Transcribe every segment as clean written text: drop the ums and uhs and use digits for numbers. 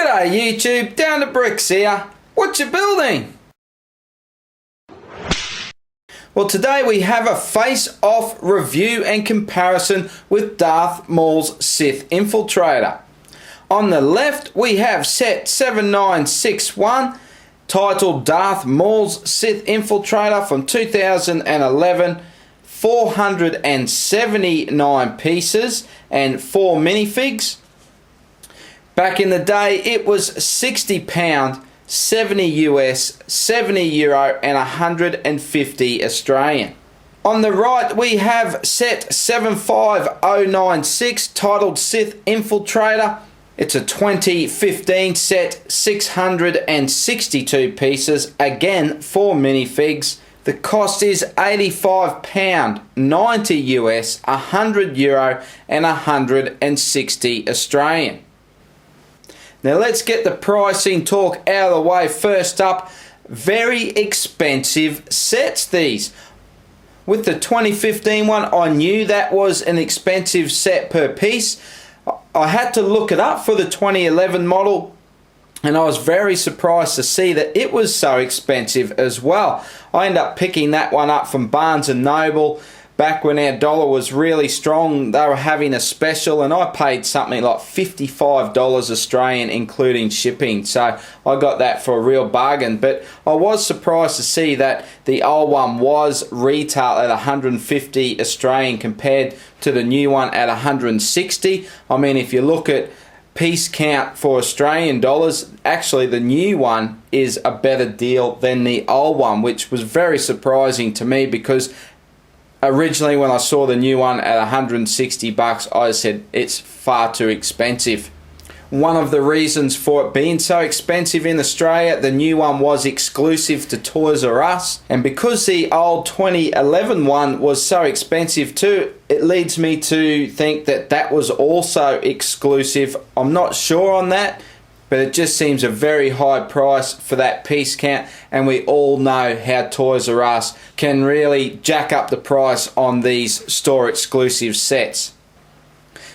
G'day YouTube, Down to Bricks here. What you building? Well, today we have a face-off review and comparison with Darth Maul's Sith Infiltrator. On the left we have set 7961, titled Darth Maul's Sith Infiltrator from 2011, 479 pieces and 4 minifigs. Back in the day it was £60, 70 US, 70 Euro and 150 Australian. On the right we have set 75096 titled Sith Infiltrator. It's a 2015 set, 662 pieces, again 4 minifigs. The cost is £85, 90 US, 100 Euro and 160 Australian. Now let's get the pricing talk out of the way. First up, very expensive sets these. With the 2015 one, I knew that was an expensive set per piece. I had to look it up for the 2011 model, and I was very surprised to see that it was so expensive as well. I ended up picking that one up from Barnes & Noble. Back when our dollar was really strong, they were having a special and I paid something like $55 Australian including shipping. So I got that for a real bargain. But I was surprised to see that the old one was retail at 150 Australian compared to the new one at 160. I mean, if you look at piece count for Australian dollars, actually the new one is a better deal than the old one, which was very surprising to me because originally when I saw the new one at 160 bucks, I said it's far too expensive. One of the reasons for it being so expensive in Australia, the new one was exclusive to Toys R Us, and because the old 2011 one was so expensive too, it leads me to think that that was also exclusive. I'm not sure on that, but it just seems a very high price for that piece count, and we all know how Toys R Us can really jack up the price on these store exclusive sets.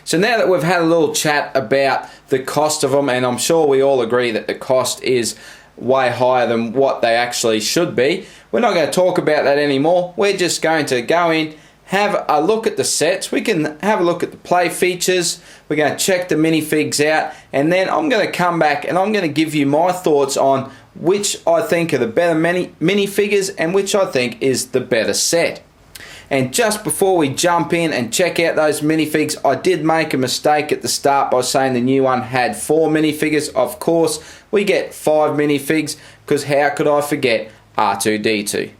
So now that we've had a little chat about the cost of them, and I'm sure we all agree that the cost is way higher than what they actually should be, we're not going to talk about that anymore. We're just going to go in, have a look at the sets. We can have a look at the play features. We're going to check the minifigs out, and then I'm going to come back and I'm going to give you my thoughts on which I think are the better minifigures and which I think is the better set. And just before we jump in and check out those minifigs, I did make a mistake at the start by saying the new one had 4 minifigures. Of course, we get 5 minifigs because how could I forget R2-D2?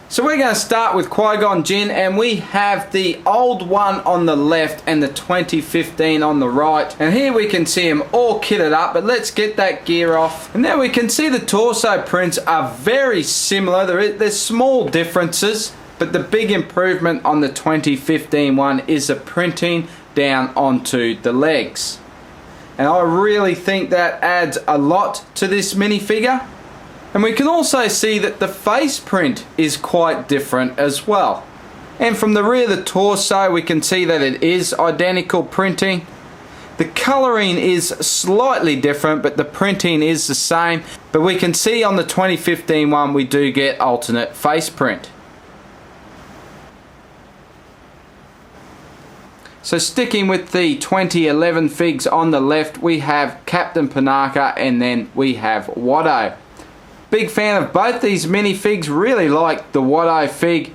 So we're going to start with Qui-Gon Jinn, and we have the old one on the left and the 2015 on the right. And here we can see them all kitted up, but let's get that gear off. And now we can see the torso prints are very similar. There's small differences, but the big improvement on the 2015 one is the printing down onto the legs. And I really think that adds a lot to this minifigure. And we can also see that the face print is quite different as well. And from the rear of the torso we can see that it is identical printing. The colouring is slightly different, but the printing is the same. But we can see on the 2015 one we do get alternate face print. So sticking with the 2011 figs on the left, we have Captain Panaka and then we have Watto. Big fan of both these minifigs, really like the Watto fig.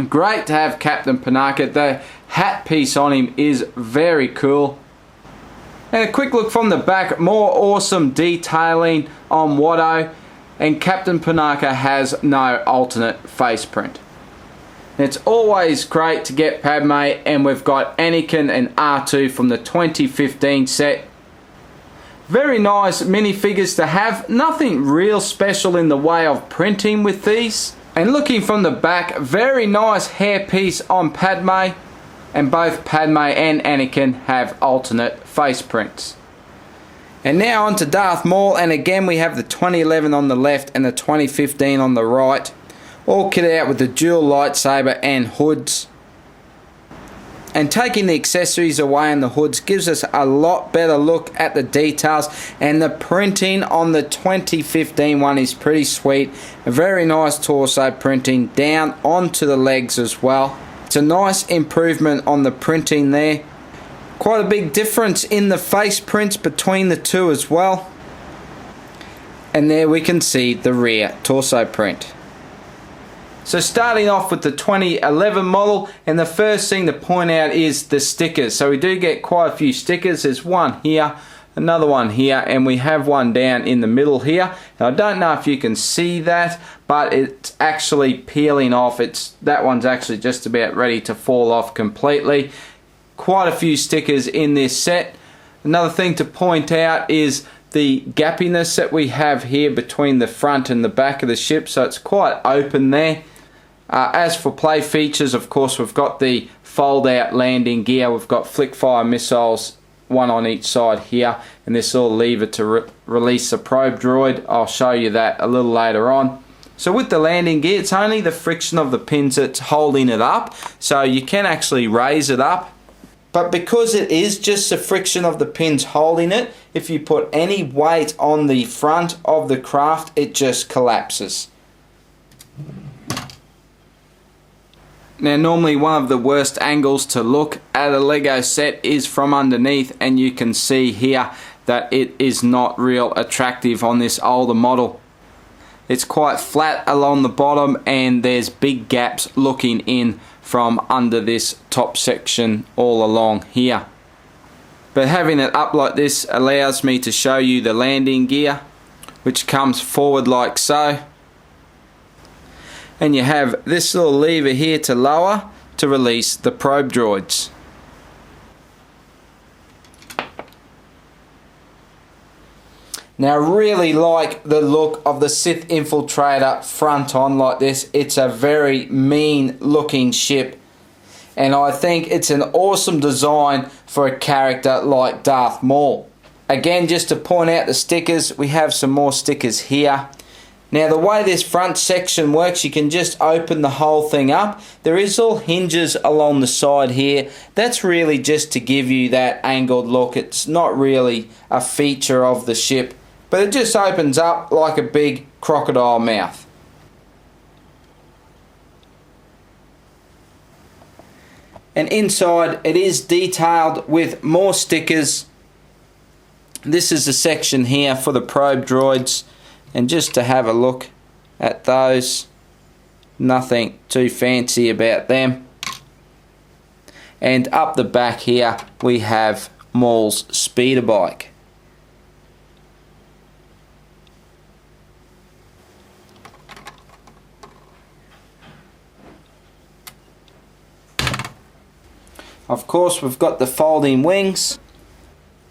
Great to have Captain Panaka. The hat piece on him is very cool. And a quick look from the back, more awesome detailing on Watto, and Captain Panaka has no alternate face print. It's always great to get Padme, and we've got Anakin and R2 from the 2015 set. Very nice minifigures to have. Nothing real special in the way of printing with these. And looking from the back, very nice hairpiece on Padme, and both Padme and Anakin have alternate face prints. And now on to Darth Maul, and again we have the 2011 on the left and the 2015 on the right. All kitted out with the dual lightsaber and hoods. And taking the accessories away and the hoods gives us a lot better look at the details, and the printing on the 2015 one is pretty sweet. A very nice torso printing down onto the legs as well. It's a nice improvement on the printing there. Quite a big difference in the face prints between the two as well. And there we can see the rear torso print. So starting off with the 2011 model, and the first thing to point out is the stickers. So we do get quite a few stickers. There's one here, another one here, and we have one down in the middle here. Now I don't know if you can see that, but it's actually peeling off. That one's actually just about ready to fall off completely. Quite a few stickers in this set. Another thing to point out is the gappiness that we have here between the front and the back of the ship, so it's quite open there. As for play features, of course, we've got the fold out landing gear. We've got flick fire missiles, one on each side here, and this little lever to release the probe droid. I'll show you that a little later on. So with the landing gear, it's only the friction of the pins that's holding it up, so you can actually raise it up. But because it is just the friction of the pins holding it, if you put any weight on the front of the craft, it just collapses. Now normally one of the worst angles to look at a Lego set is from underneath, and you can see here that it is not real attractive on this older model. It's quite flat along the bottom, and there's big gaps looking in from under this top section all along here. But having it up like this allows me to show you the landing gear, which comes forward like so. And you have this little lever here to lower to release the probe droids. Now I really like the look of the Sith Infiltrator front on like this. It's a very mean looking ship, and I think it's an awesome design for a character like Darth Maul. Again, just to point out the stickers, we have some more stickers here. Now the way this front section works, you can just open the whole thing up. There is all hinges along the side here. That's really just to give you that angled look. It's not really a feature of the ship, but it just opens up like a big crocodile mouth. And inside it is detailed with more stickers. This is the section here for the probe droids, and just to have a look at those, nothing too fancy about them. And up the back here we have Maul's speeder bike. Of course, we've got the folding wings.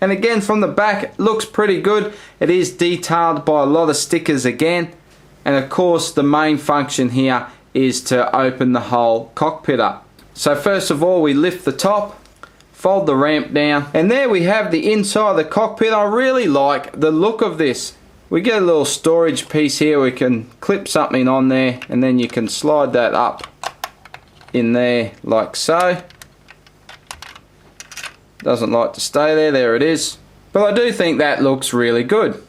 And again, from the back, it looks pretty good. It is detailed by a lot of stickers again. And of course, the main function here is to open the whole cockpit up. So first of all, we lift the top, fold the ramp down, and there we have the inside of the cockpit. I really like the look of this. We get a little storage piece here. We can clip something on there, and then you can slide that up in there like so. Doesn't like to stay there. There it is. But I do think that looks really good.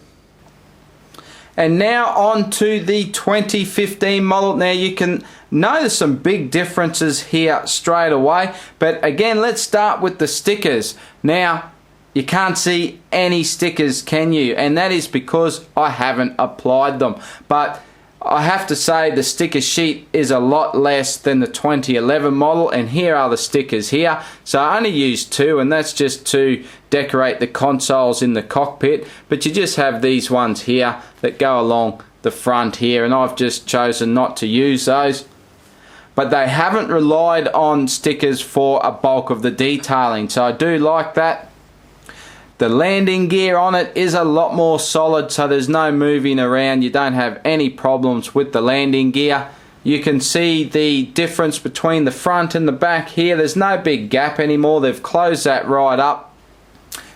And now on to the 2015 model. Now you can notice some big differences here straight away. But again, let's start with the stickers. Now, you can't see any stickers, can you? And that is because I haven't applied them. But I have to say the sticker sheet is a lot less than the 2011 model, and here are the stickers here. So I only used 2, and that's just to decorate the consoles in the cockpit, but you just have these ones here that go along the front here, and I've just chosen not to use those. But they haven't relied on stickers for a bulk of the detailing, so I do like that. The landing gear on it is a lot more solid, so there's no moving around. You don't have any problems with the landing gear. You can see the difference between the front and the back here. There's no big gap anymore. They've closed that right up.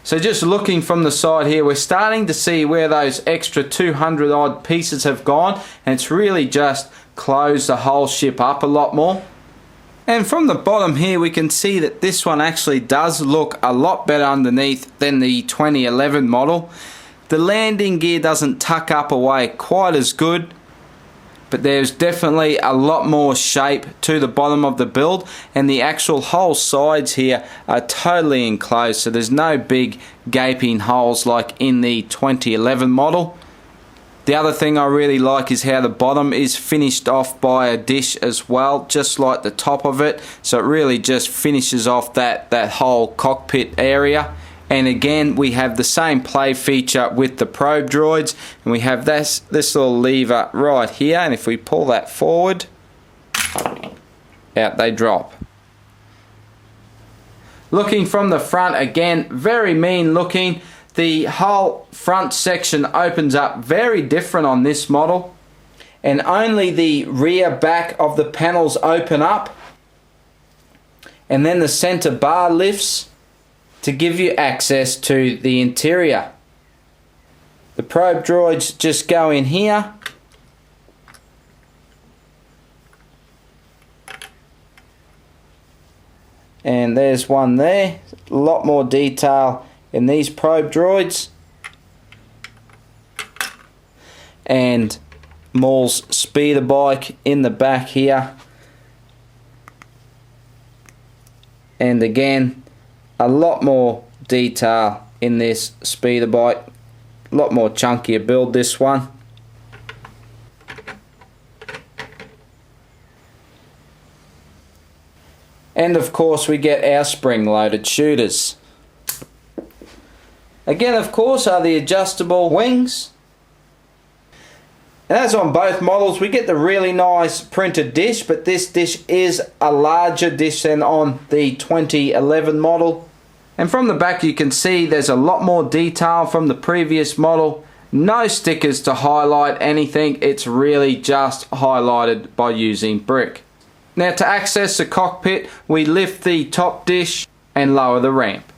So just looking from the side here, we're starting to see where those extra 200 odd pieces have gone, and it's really just closed the whole ship up a lot more. And from the bottom here we can see that this one actually does look a lot better underneath than the 2011 model. The landing gear doesn't tuck up away quite as good, but there's definitely a lot more shape to the bottom of the build, and the actual whole sides here are totally enclosed, so there's no big gaping holes like in the 2011 model. The other thing I really like is how the bottom is finished off by a dish as well, just like the top of it, so it really just finishes off that whole cockpit area. And again, we have the same play feature with the probe droids, and we have this little lever right here, and if we pull that forward, out they drop. Looking from the front, again, very mean looking. The whole front section opens up very different on this model, and only the rear back of the panels open up, and then the center bar lifts to give you access to the interior. The probe droids just go in here, and there's one there. A lot more detail in these probe droids, and Maul's speeder bike in the back here, and again a lot more detail in this speeder bike, a lot more chunkier build this one. And of course we get our spring-loaded shooters. Again, of course, are the adjustable wings. And as on both models, we get the really nice printed dish, but this dish is a larger dish than on the 2011 model. And from the back you can see there's a lot more detail from the previous model. No stickers to highlight anything, it's really just highlighted by using brick. Now to access the cockpit, we lift the top dish and lower the ramp.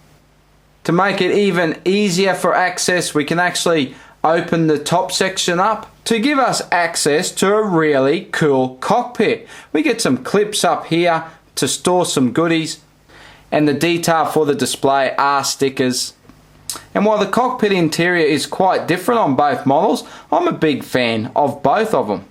To make it even easier for access, we can actually open the top section up to give us access to a really cool cockpit. We get some clips up here to store some goodies, and the detail for the display are stickers. And while the cockpit interior is quite different on both models, I'm a big fan of both of them.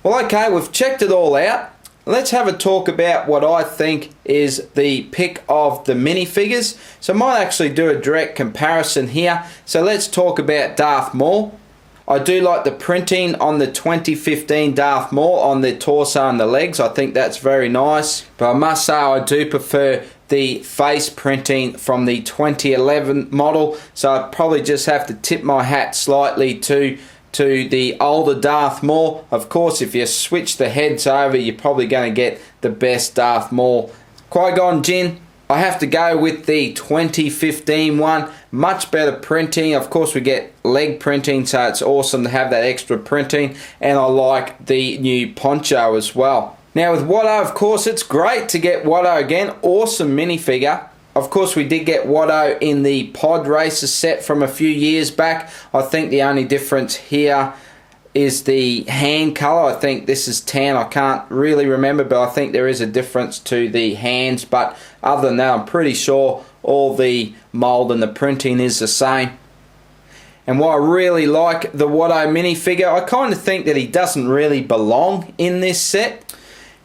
Well, okay, we've checked it all out. Let's have a talk about what I think is the pick of the minifigures. So I might actually do a direct comparison here. So let's talk about Darth Maul. I do like the printing on the 2015 Darth Maul on the torso and the legs. I think that's very nice. But I must say I do prefer the face printing from the 2011 model. So I probably just have to tip my hat slightly to the older Darth Maul. Of course, if you switch the heads over, you're probably going to get the best Darth Maul. Qui-Gon Jinn, I have to go with the 2015 one. Much better printing. Of course, we get leg printing, so it's awesome to have that extra printing. And I like the new poncho as well. Now with Watto, of course, it's great to get Watto again. Awesome minifigure. Of course, we did get Watto in the Pod Racer set from a few years back. I think the only difference here is the hand colour. I think this is tan. I can't really remember, but I think there is a difference to the hands. But other than that, I'm pretty sure all the mould and the printing is the same. And while I really like the Watto minifigure, I kind of think that he doesn't really belong in this set.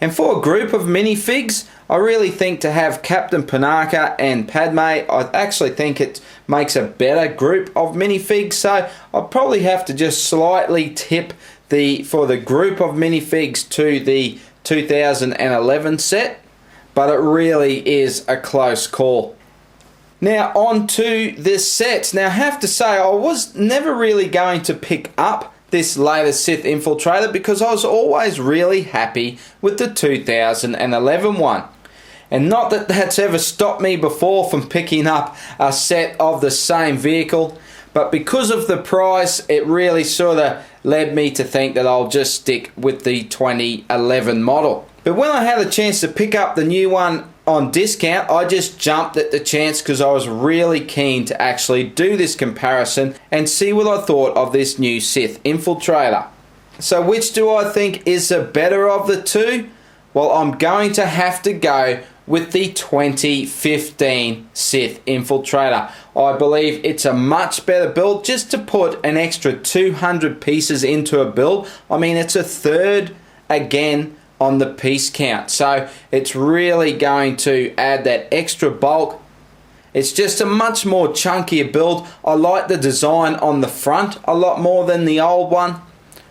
And for a group of minifigs, I really think to have Captain Panaka and Padme, I actually think it makes a better group of minifigs. So I'll probably have to just slightly tip for the group of minifigs to the 2011 set. But it really is a close call. Now on to this set. Now I have to say I was never really going to pick up this latest Sith Infiltrator because I was always really happy with the 2011 one. And not that that's ever stopped me before from picking up a set of the same vehicle, but because of the price, it really sort of led me to think that I'll just stick with the 2011 model. But when I had a chance to pick up the new one on discount, I just jumped at the chance because I was really keen to actually do this comparison and see what I thought of this new Sith Infiltrator. So which do I think is the better of the two? Well, I'm going to have to go with the 2015 Sith Infiltrator. I believe it's a much better build. Just to put an extra 200 pieces into a build, I mean, it's a third again on the piece count, so it's really going to add that extra bulk. It's just a much more chunkier build. I like the design on the front a lot more than the old one.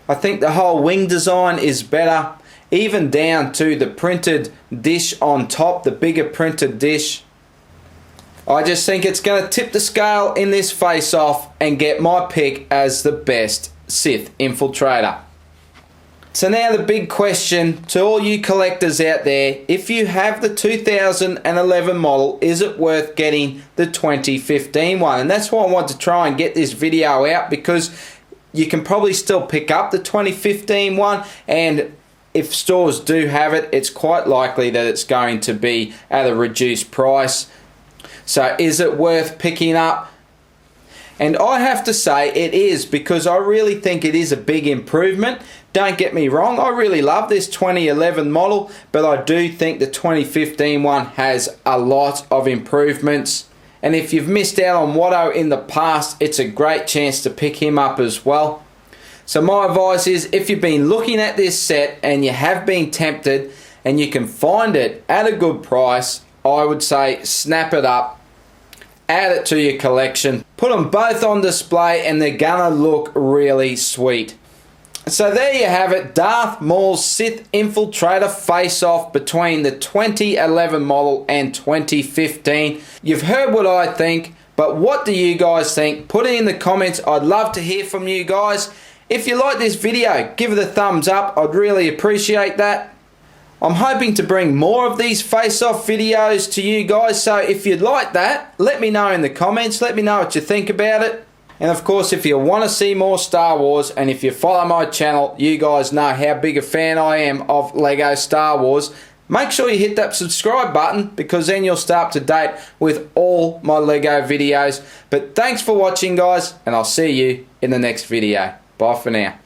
I think the whole wing design is better, even down to the printed dish on top, the bigger printed dish. I just think it's going to tip the scale in this face-off and get my pick as the best Sith Infiltrator. So now the big question to all you collectors out there, if you have the 2011 model, is it worth getting the 2015 one? And that's why I want to try and get this video out, because you can probably still pick up the 2015 one, and if stores do have it, it's quite likely that it's going to be at a reduced price. So is it worth picking up? And I have to say it is, because I really think it is a big improvement. Don't get me wrong, I really love this 2011 model, but I do think the 2015 one has a lot of improvements. And if you've missed out on Watto in the past, it's a great chance to pick him up as well. So my advice is, if you've been looking at this set and you have been tempted and you can find it at a good price, I would say snap it up, add it to your collection, put them both on display, and they're gonna look really sweet. So there you have it, Darth Maul's Sith Infiltrator face-off between the 2011 model and 2015. You've heard what I think, but what do you guys think? Put it in the comments. I'd love to hear from you guys. If you like this video, give it a thumbs up. I'd really appreciate that. I'm hoping to bring more of these face-off videos to you guys, so if you'd like that, let me know in the comments. Let me know what you think about it. And of course, if you want to see more Star Wars, and if you follow my channel, you guys know how big a fan I am of Lego Star Wars. Make sure you hit that subscribe button, because then you'll stay up to date with all my Lego videos. But thanks for watching, guys, and I'll see you in the next video. Bye for now.